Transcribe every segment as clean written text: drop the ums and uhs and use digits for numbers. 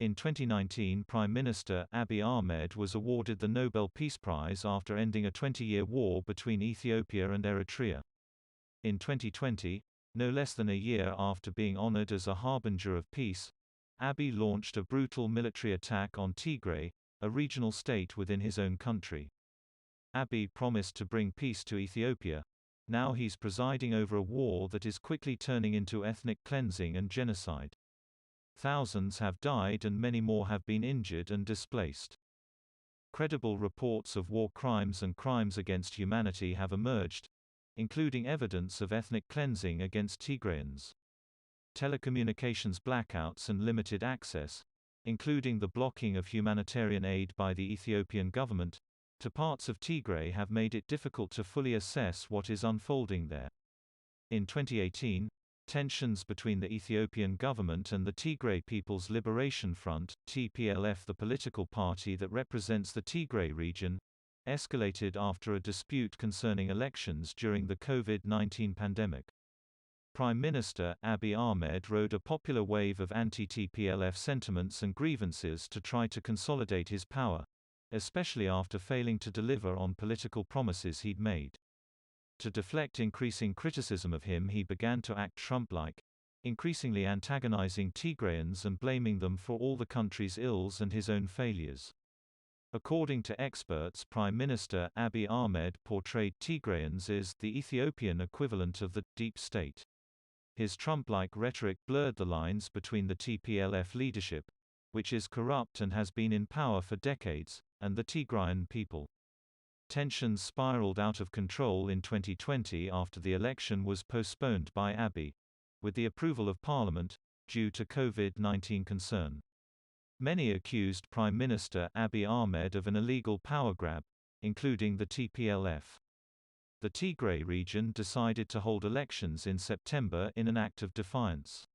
In 2019, Prime Minister Abiy Ahmed was awarded the Nobel Peace Prize after ending a 20-year war between Ethiopia and Eritrea. In 2020, no less than a year after being honored as a harbinger of peace, Abiy launched a brutal military attack on Tigray, a regional state within his own country. Abiy promised to bring peace to Ethiopia. Now he's presiding over a war that is quickly turning into ethnic cleansing and genocide. Thousands have died and many more have been injured and displaced. Credible reports of war crimes and crimes against humanity have emerged, including evidence of ethnic cleansing against Tigrayans. Telecommunications blackouts and limited access, including the blocking of humanitarian aid by the Ethiopian government, to parts of Tigray have made it difficult to fully assess what is unfolding there. In 2018, tensions between the Ethiopian government and the Tigray People's Liberation Front (TPLF), the political party that represents the Tigray region, escalated after a dispute concerning elections during the COVID-19 pandemic. Prime Minister Abiy Ahmed rode a popular wave of anti-TPLF sentiments and grievances to try to consolidate his power, especially after failing to deliver on political promises he'd made. To deflect increasing criticism of him, he began to act Trump-like, increasingly antagonizing Tigrayans and blaming them for all the country's ills and his own failures. According to experts, Prime Minister Abiy Ahmed portrayed Tigrayans as the Ethiopian equivalent of the deep state. His Trump-like rhetoric blurred the lines between the TPLF leadership, which is corrupt and has been in power for decades, and the Tigrayan people. Tensions spiraled out of control in 2020 after the election was postponed by Abiy, with the approval of parliament, due to COVID-19 concern. Many accused Prime Minister Abiy Ahmed of an illegal power grab, including the TPLF. The Tigray region decided to hold elections in September in an act of defiance.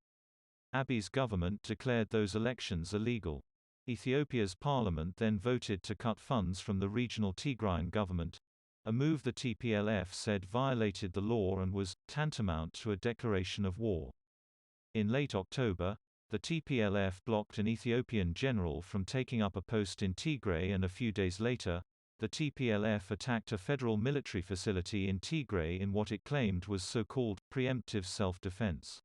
Abiy's government declared those elections illegal. Ethiopia's parliament then voted to cut funds from the regional Tigrayan government, a move the TPLF said violated the law and was tantamount to a declaration of war. In late October, the TPLF blocked an Ethiopian general from taking up a post in Tigray, and a few days later, the TPLF attacked a federal military facility in Tigray in what it claimed was so-called preemptive self-defense.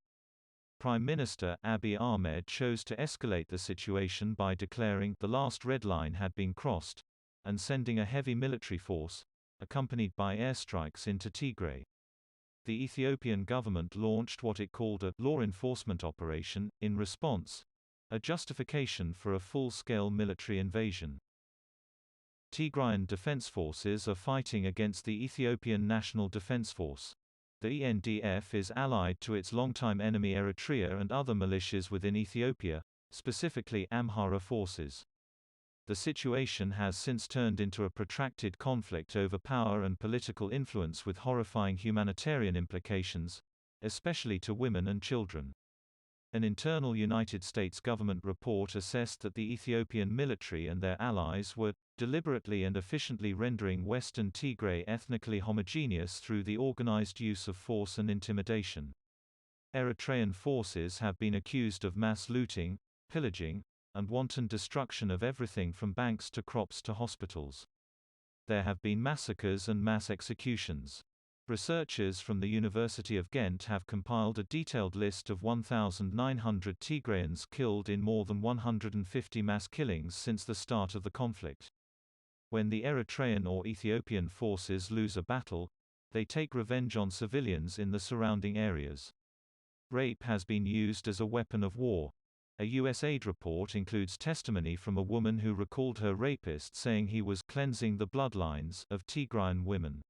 Prime Minister Abiy Ahmed chose to escalate the situation by declaring the last red line had been crossed, and sending a heavy military force, accompanied by airstrikes, into Tigray. The Ethiopian government launched what it called a law enforcement operation in response, a justification for a full-scale military invasion. Tigrayan defense forces are fighting against the Ethiopian National Defense Force. The ENDF is allied to its longtime enemy Eritrea and other militias within Ethiopia, specifically Amhara forces. The situation has since turned into a protracted conflict over power and political influence with horrifying humanitarian implications, especially to women and children. An internal United States government report assessed that the Ethiopian military and their allies were deliberately and efficiently rendering Western Tigray ethnically homogeneous through the organized use of force and intimidation. Eritrean forces have been accused of mass looting, pillaging, and wanton destruction of everything from banks to crops to hospitals. There have been massacres and mass executions. Researchers from the University of Ghent have compiled a detailed list of 1,900 Tigrayans killed in more than 150 mass killings since the start of the conflict. When the Eritrean or Ethiopian forces lose a battle, they take revenge on civilians in the surrounding areas. Rape has been used as a weapon of war. A USAID report includes testimony from a woman who recalled her rapist saying he was cleansing the bloodlines of Tigrayan women.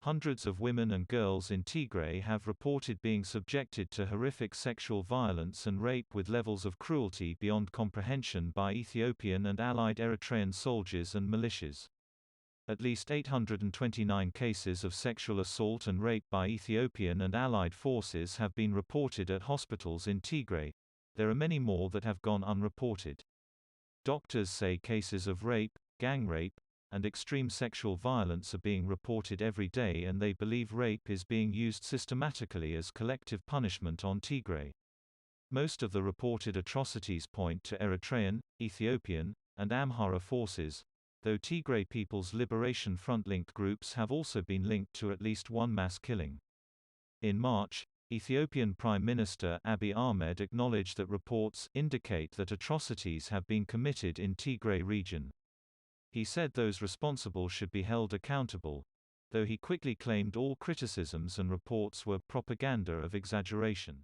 Hundreds of women and girls in Tigray have reported being subjected to horrific sexual violence and rape with levels of cruelty beyond comprehension by Ethiopian and allied Eritrean soldiers and militias. At least 829 cases of sexual assault and rape by Ethiopian and allied forces have been reported at hospitals in Tigray. There are many more that have gone unreported. Doctors say cases of rape, gang rape, and extreme sexual violence are being reported every day, and they believe rape is being used systematically as collective punishment on Tigray. Most of the reported atrocities point to Eritrean, Ethiopian, and Amhara forces, though Tigray People's Liberation Front-linked groups have also been linked to at least one mass killing. In March, Ethiopian Prime Minister Abiy Ahmed acknowledged that reports indicate that atrocities have been committed in Tigray region. He said those responsible should be held accountable, though he quickly claimed all criticisms and reports were propaganda of exaggeration.